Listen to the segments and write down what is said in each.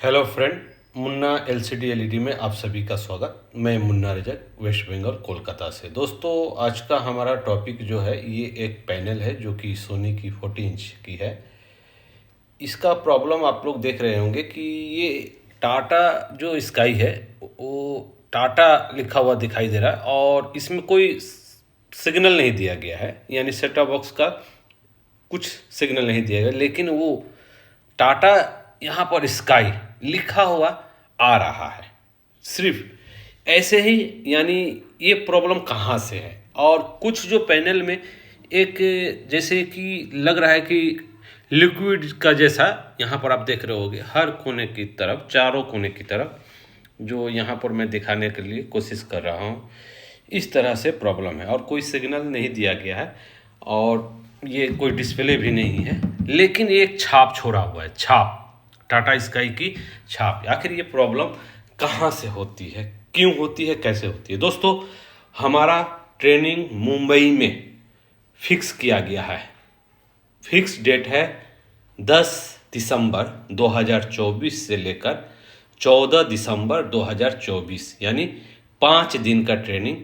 Hello friend, Munna LCD LED में आप सभी का स्वागत। मैं मुन्ना रजक, वेस्ट बंगाल कोलकाता से। दोस्तों, आज का हमारा टॉपिक जो है ये एक पैनल है जो कि सोनी की 40 इंच की है। इसका प्रॉब्लम आप लोग देख रहे होंगे कि ये टाटा जो स्काई है वो टाटा लिखा हुआ दिखाई दे रहा है और इसमें कोई सिग्नल नहीं दिया गया है, यानी सेट टॉप बॉक्स का कुछ सिग्नल नहीं दिया गया, लेकिन वो टाटा यहाँ पर स्काई लिखा हुआ आ रहा है सिर्फ ऐसे ही। यानी ये प्रॉब्लम कहाँ से है? और कुछ जो पैनल में एक जैसे कि लग रहा है कि लिक्विड का जैसा, यहाँ पर आप देख रहे होगे हर कोने की तरफ, चारों कोने की तरफ, जो यहाँ पर मैं दिखाने के लिए कोशिश कर रहा हूँ, इस तरह से प्रॉब्लम है और कोई सिग्नल नहीं दिया गया है और ये कोई डिस्प्ले भी नहीं है, लेकिन ये एक छाप छोड़ा हुआ है, छाप, टाटा स्काई की छाप। आखिर ये प्रॉब्लम कहाँ से होती है, क्यों होती है, कैसे होती है? दोस्तों, हमारा ट्रेनिंग मुंबई में फिक्स किया गया है। फिक्स डेट है 10 दिसंबर 2024 से लेकर 14 दिसंबर 2024, यानी 5 दिन का ट्रेनिंग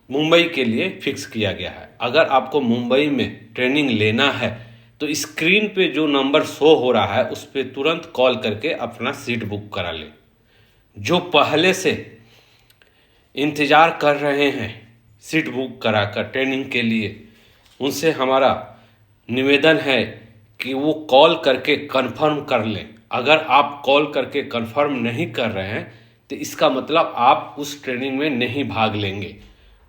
मुंबई के लिए फिक्स किया गया है। अगर आपको मुंबई में ट्रेनिंग लेना है तो स्क्रीन पे जो नंबर शो हो रहा है उस पर तुरंत कॉल करके अपना सीट बुक करा लें। जो पहले से इंतज़ार कर रहे हैं सीट बुक कराकर ट्रेनिंग के लिए, उनसे हमारा निवेदन है कि वो कॉल करके कंफर्म कर लें। अगर आप कॉल करके कंफर्म नहीं कर रहे हैं तो इसका मतलब आप उस ट्रेनिंग में नहीं भाग लेंगे,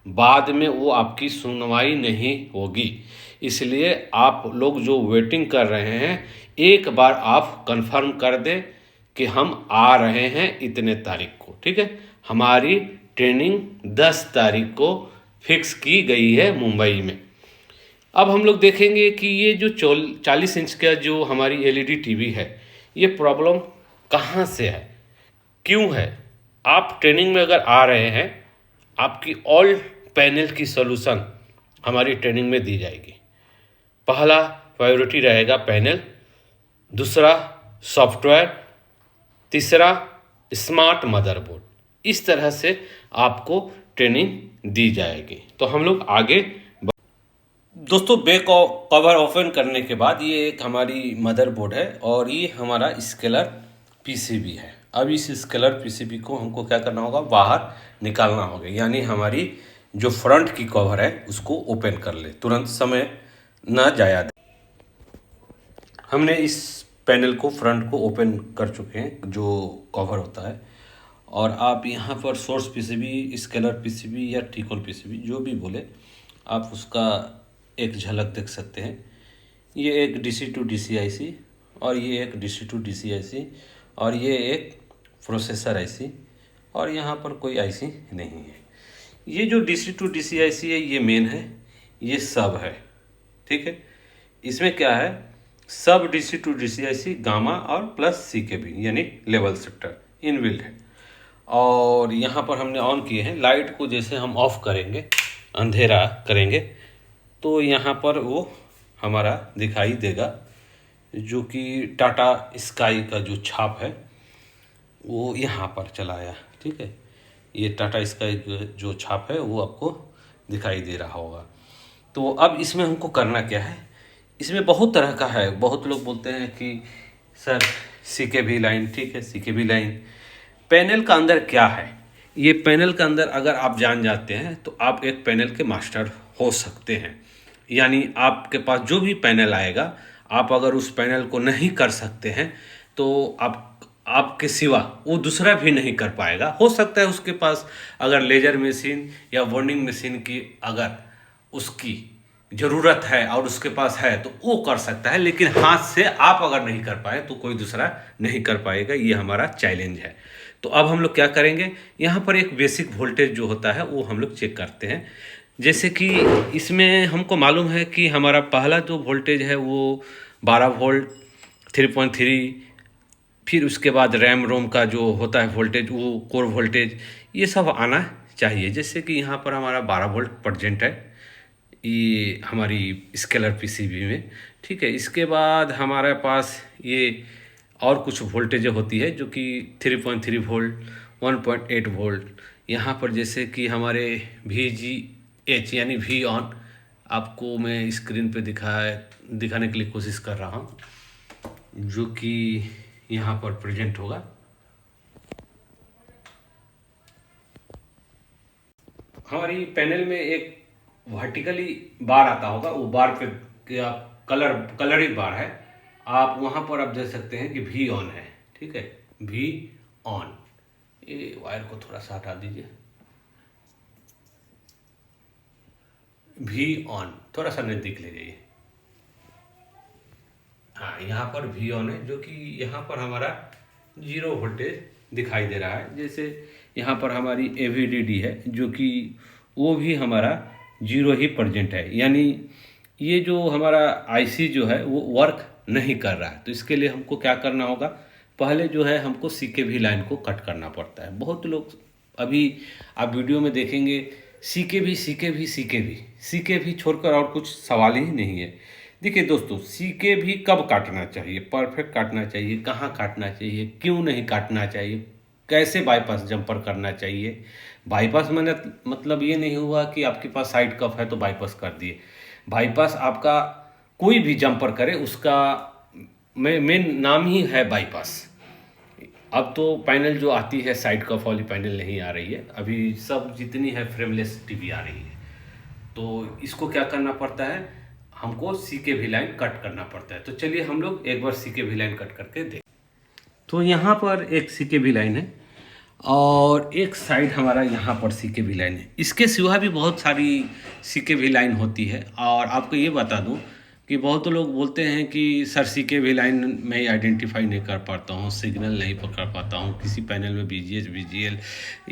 बाद में वो आपकी सुनवाई नहीं होगी। इसलिए आप लोग जो वेटिंग कर रहे हैं, एक बार आप कंफर्म कर दें कि हम आ रहे हैं इतने तारीख को, ठीक है? हमारी ट्रेनिंग 10 तारीख को फिक्स की गई है मुंबई में। अब हम लोग देखेंगे कि ये जो 40 इंच का जो हमारी एलईडी टीवी है, ये प्रॉब्लम कहाँ से है, क्यों है? आप ट्रेनिंग में अगर आ रहे हैं, आपकी ऑल पैनल की सॉल्यूशन हमारी ट्रेनिंग में दी जाएगी। पहला प्रायोरिटी रहेगा पैनल, दूसरा सॉफ्टवेयर, तीसरा स्मार्ट मदरबोर्ड। इस तरह से आपको ट्रेनिंग दी जाएगी। तो हम लोग आगे दोस्तों, बैक कवर ओपन करने के बाद ये एक हमारी मदरबोर्ड है और ये हमारा स्केलर पीसीबी है। अब इस स्केलर पीसीबी को हमको क्या करना होगा, बाहर निकालना होगा, यानी हमारी जो फ्रंट की कवर है उसको ओपन कर ले, तुरंत समय ना जाया दे। हमने इस पैनल को, फ्रंट को ओपन कर चुके हैं, जो कवर होता है। और आप यहाँ पर सोर्स पीसीबी, स्केलर पीसीबी या टिकॉन पीसीबी जो भी बोले, आप उसका एक झलक देख सकते हैं। ये एक डीसी टू डीसी आईसी और ये एक डीसी टू डीसी आईसी और ये एक प्रोसेसर आईसी और यहाँ पर कोई आईसी नहीं है। ये जो डीसी टू डीसी आईसी है ये मेन है, ये सब है, ठीक है? इसमें क्या है, सब DC to DC IC gamma और प्लस सीकेबी यानी लेवल शिफ्टर इनबिल्ट है। और यहाँ पर हमने ऑन किए हैं। लाइट को जैसे हम ऑफ करेंगे, अंधेरा करेंगे, तो यहाँ पर वो हमारा दिखाई देगा, जो कि टाटा स्काई का जो छाप है वो यहाँ पर चला आया, ठीक है? ये टाटा स्काई जो छाप है वो आपको दिखाई दे रहा होगा। तो अब इसमें हमको करना क्या है, इसमें बहुत तरह का है। बहुत लोग बोलते हैं कि सर सीकेबी लाइन, ठीक है, सीकेबी लाइन। पैनल का अंदर क्या है, ये पैनल का अंदर अगर आप जान जाते हैं तो आप एक पैनल के मास्टर हो सकते हैं। यानी आपके पास जो भी पैनल आएगा, आप अगर उस पैनल को नहीं कर सकते हैं तो आपके सिवा वो दूसरा भी नहीं कर पाएगा। हो सकता है उसके पास अगर लेजर मशीन या बॉन्डिंग मशीन की अगर उसकी ज़रूरत है और उसके पास है तो वो कर सकता है, लेकिन हाथ से आप अगर नहीं कर पाए तो कोई दूसरा नहीं कर पाएगा। ये हमारा चैलेंज है। तो अब हम लोग क्या करेंगे, यहाँ पर एक बेसिक वोल्टेज जो होता है वो हम लोग चेक करते हैं। जैसे कि इसमें हमको मालूम है कि हमारा पहला जो वोल्टेज है वो 12 वोल्ट 3.3, फिर उसके बाद रैम रोम का जो होता है वोल्टेज, वो कोर वोल्टेज, ये सब आना चाहिए। जैसे कि यहाँ पर हमारा 12 वोल्ट प्रेजेंट है ये हमारी स्केलर पीसीबी में, ठीक है? इसके बाद हमारे पास ये और कुछ वोल्टेज होती है जो कि 3.3 वोल्ट, 1.8 वोल्ट। यहाँ पर जैसे कि हमारे VGH यानी वी ऑन, आपको मैं स्क्रीन पे दिखाने के लिए कोशिश कर रहा हूँ, जो कि यहाँ पर प्रेजेंट होगा। हमारी पैनल में एक वर्टिकली बार आता होगा, वो बार पे कि आप कलरिंग बार है, आप वहाँ पर आप देख सकते हैं कि वी ऑन है। ठीक है, वी ऑन। ये वायर को थोड़ा सा हटा दीजिए। वी ऑन थोड़ा सा नज़दीक ले जाइए। हाँ, यहाँ पर वी ऑन है, जो कि यहाँ पर हमारा 0 वोल्टेज दिखाई दे रहा है। जैसे यहाँ पर हमारी AVDD है, जो कि वो भी हमारा 0 ही प्रेजेंट है, यानी ये जो हमारा IC जो है वो वर्क नहीं कर रहा है। तो इसके लिए हमको क्या करना होगा, पहले जो है हमको CKV लाइन को कट करना पड़ता है। बहुत लोग अभी आप वीडियो में देखेंगे CKV CKV CKV CKV छोड़कर और कुछ सवाल ही नहीं है। देखिए दोस्तों, CKV कब काटना चाहिए, परफेक्ट काटना चाहिए, कहाँ काटना चाहिए, क्यों नहीं काटना चाहिए, कैसे बाईपास जंपर करना चाहिए। बाईपास मैंने मतलब ये नहीं हुआ कि आपके पास साइड कफ है तो बाईपास कर दिए। बाईपास आपका कोई भी जंपर करे, उसका मेन नाम ही है बाईपास। अब तो पैनल जो आती है साइड कफ वाली पैनल नहीं आ रही है, अभी सब जितनी है फ्रेमलेस टीवी आ रही है। तो इसको क्या करना पड़ता है, हमको CKV लाइन कट करना पड़ता है। तो चलिए हम लोग एक बार CKV लाइन कट करके देख। तो यहाँ पर एक CKV लाइन है और एक साइड हमारा यहाँ पर CKV लाइन है। इसके सिवा भी बहुत सारी CKV लाइन होती है। और आपको ये बता दूँ कि बहुत लोग बोलते हैं कि सर CKV लाइन मैं आइडेंटिफाई नहीं कर पाता हूँ, सिग्नल नहीं पकड़ पाता हूँ, किसी पैनल में BGH VGL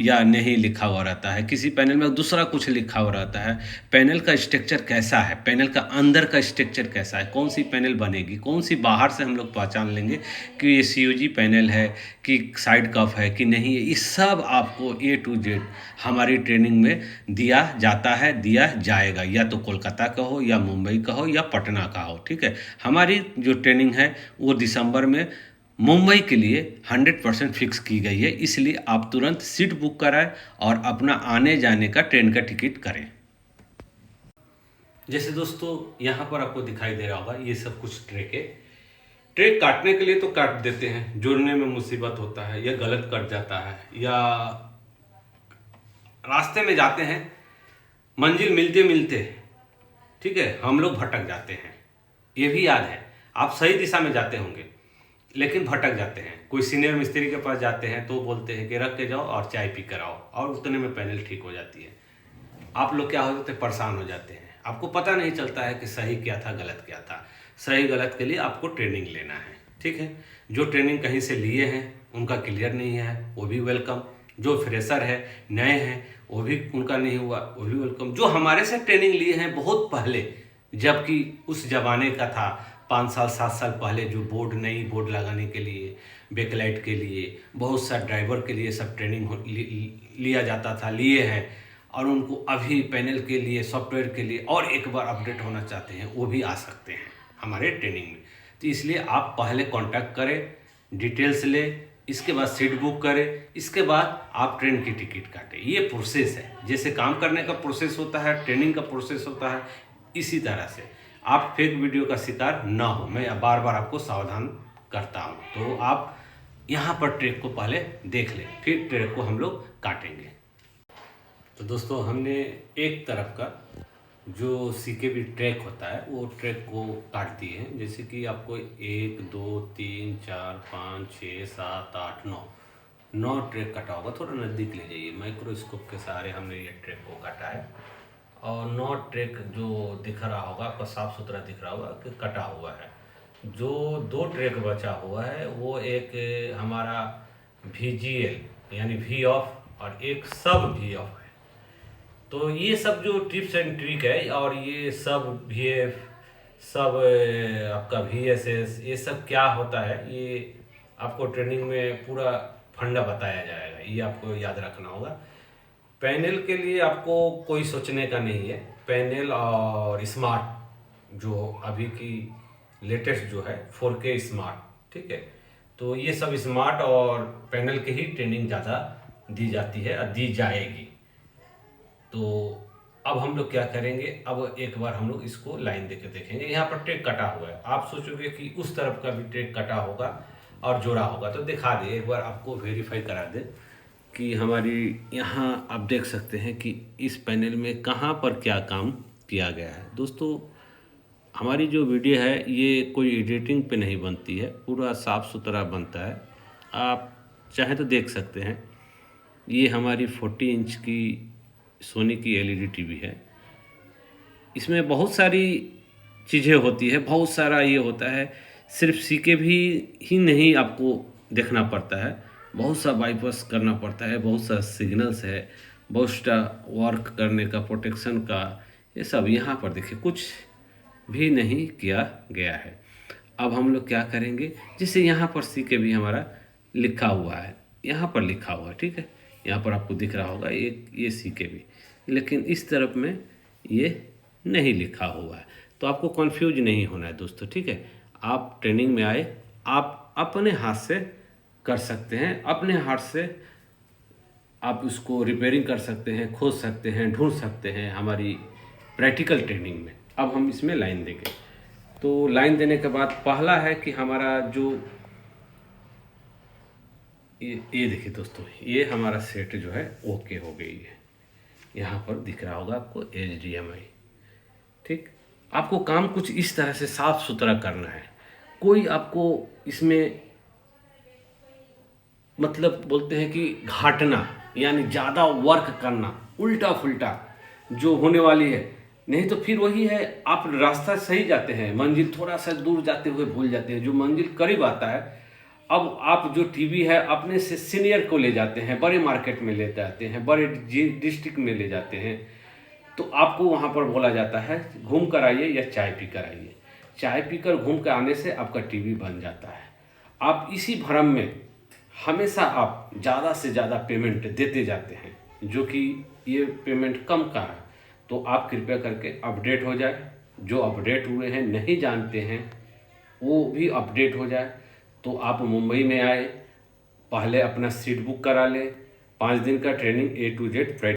या नहीं लिखा हुआ रहता है, किसी पैनल में दूसरा कुछ लिखा हुआ रहता है। पैनल का स्ट्रक्चर कैसा है, पैनल का अंदर का स्ट्रक्चर कैसा है, कौन सी पैनल बनेगी, कौन सी बाहर से हम लोग पहचान लेंगे कि ये COG पैनल है कि साइड कफ है कि नहीं है। ये सब आपको A to Z हमारी ट्रेनिंग में दिया जाता है, दिया जाएगा, या तो कोलकाता का हो या मुंबई का हो या पटना का हो। ठीक है, हमारी जो ट्रेनिंग है वो दिसंबर में मुंबई के लिए 100% फिक्स की गई है। इसलिए आप तुरंत सीट बुक कराएं और अपना आने जाने का ट्रेन का टिकट करें। जैसे दोस्तों यहाँ पर आपको दिखाई दे रहा होगा, ये सब कुछ ट्रैक है। ट्रैक काटने के लिए तो काट देते हैं, जोड़ने में मुसीबत होता है या गलत कट जाता है, या रास्ते में जाते हैं मंजिल मिलते मिलते, ठीक है, हम लोग भटक जाते हैं। ये भी याद है, आप सही दिशा में जाते होंगे लेकिन भटक जाते हैं। कोई सीनियर मिस्त्री के पास जाते हैं तो बोलते हैं कि रख के जाओ और चाय पी कर आओ, और उतने में पैनल ठीक हो जाती है। आप लोग क्या हो जाते हैं, परेशान हो जाते हैं। आपको पता नहीं चलता है कि सही क्या था गलत क्या था। सही गलत के लिए आपको ट्रेनिंग लेना है। ठीक है, जो ट्रेनिंग कहीं से लिए हैं उनका क्लियर नहीं है वो भी वेलकम, जो फ्रेशर है नए हैं वो भी उनका नहीं हुआ वो भी वेलकम, जो हमारे से ट्रेनिंग लिए हैं बहुत पहले, जबकि उस जमाने का था 5 साल 7 साल पहले, जो बोर्ड नई बोर्ड लगाने के लिए, बैकलाइट के लिए, बहुत सा ड्राइवर के लिए सब ट्रेनिंग लिया जाता था, लिए हैं। और उनको अभी पैनल के लिए, सॉफ्टवेयर के लिए और एक बार अपडेट होना चाहते हैं, वो भी आ सकते हैं हमारे ट्रेनिंग में। तो इसलिए आप पहले कांटेक्ट करें, डिटेल्स लें, इसके बाद सीट बुक करें, इसके बाद आप ट्रेन की टिकट काटें। ये प्रोसेस है, जैसे काम करने का प्रोसेस होता है, ट्रेनिंग का प्रोसेस होता है, इसी तरह से आप फेक वीडियो का शिकार ना हो, मैं बार बार आपको सावधान करता हूँ। तो आप यहाँ पर ट्रैक को पहले देख लें, फिर ट्रैक को हम लोग काटेंगे। तो दोस्तों हमने एक तरफ का जो CKV ट्रैक होता है वो ट्रैक को काट दिए हैं। जैसे कि आपको 1 2 3 4 5 6 7 8 9 ट्रैक कटा होगा। थोड़ा नज़दीक ले जाइए, माइक्रोस्कोप के सहारे हमने ये ट्रैक को काटा है। और 9 ट्रैक जो दिख रहा होगा आपको, साफ़ सुथरा दिख रहा होगा कि कटा हुआ है। जो 2 ट्रैक बचा हुआ है वो एक हमारा VGL यानी वी ऑफ और एक सब वी ऑफ है। तो ये सब जो टिप्स एंड ट्रिक है, और ये सब VF, सब आपका VSS, ये सब क्या होता है ये आपको ट्रेनिंग में पूरा फंडा बताया जाएगा, ये आपको याद रखना होगा। पैनल के लिए आपको कोई सोचने का नहीं है। पैनल और स्मार्ट जो अभी की लेटेस्ट जो है 4K स्मार्ट, ठीक है, तो ये सब स्मार्ट और पैनल के ही ट्रेनिंग ज़्यादा दी जाती है और दी जाएगी। तो अब हम लोग क्या करेंगे, अब एक बार हम लोग इसको लाइन देके देखेंगे। यहाँ पर ट्रैक कटा हुआ है, आप सोचोगे कि उस तरफ का भी ट्रैक कटा होगा और जोड़ा होगा, तो दिखा दे एक बार, आपको वेरीफाई करा दे कि हमारी यहाँ आप देख सकते हैं कि इस पैनल में कहाँ पर क्या काम किया गया है। दोस्तों, हमारी जो वीडियो है ये कोई एडिटिंग पे नहीं बनती है, पूरा साफ़ सुथरा बनता है। आप चाहें तो देख सकते हैं, ये हमारी 40 इंच की सोनी की एलईडी टीवी है। इसमें बहुत सारी चीज़ें होती है, बहुत सारा ये होता है, सिर्फ सीके भी ही नहीं आपको देखना पड़ता है, बहुत सा बाईपास करना पड़ता है, बहुत सा सिग्नल्स है, बहुत सा वर्क करने का, प्रोटेक्शन का, ये सब यहाँ पर देखिए कुछ भी नहीं किया गया है। अब हम लोग क्या करेंगे, जैसे यहाँ पर सीके भी हमारा लिखा हुआ है, यहाँ पर लिखा हुआ है, ठीक है, यहाँ पर आपको दिख रहा होगा एक ये सीके भी, लेकिन इस तरफ में ये नहीं लिखा हुआ है। तो आपको कंफ्यूज नहीं होना है दोस्तों, ठीक है। आप ट्रेनिंग में आए, आप अपने हाथ से कर सकते हैं, अपने हाथ से आप उसको रिपेयरिंग कर सकते हैं, खोज सकते हैं, ढूंढ सकते हैं हमारी प्रैक्टिकल ट्रेनिंग में। अब हम इसमें लाइन देंगे। तो लाइन देने के बाद पहला है कि हमारा जो ये देखिए दोस्तों, ये हमारा सेट जो है ओके हो गई है। यहाँ पर दिख रहा होगा आपको HDMI, ठीक। आपको काम कुछ इस तरह से साफ सुथरा करना है, कोई आपको इसमें मतलब बोलते हैं कि घाटना, यानी ज़्यादा वर्क करना, उल्टा फुल्टा जो होने वाली है, नहीं तो फिर वही है, आप रास्ता सही जाते हैं, मंजिल थोड़ा सा दूर जाते हुए भूल जाते हैं, जो मंजिल करीब आता है। अब आप जो टीवी है अपने से सीनियर को ले जाते हैं, बड़े मार्केट में ले जाते हैं, बड़े डिस्ट्रिक्ट में ले जाते हैं, तो आपको वहाँ पर बोला जाता है घूम कर आइए या चाय पी कर आइए। चाय पीकर घूम कर आने से आपका टीवी बन जाता है। आप इसी भ्रम में हमेशा आप ज़्यादा से ज़्यादा पेमेंट देते जाते हैं, जो कि ये पेमेंट कम का है। तो आप कृपया करके अपडेट हो जाए, जो अपडेट हुए हैं नहीं जानते हैं वो भी अपडेट हो जाए। तो आप मुंबई में आए, पहले अपना सीट बुक करा लें, 5 दिन का ट्रेनिंग A to Z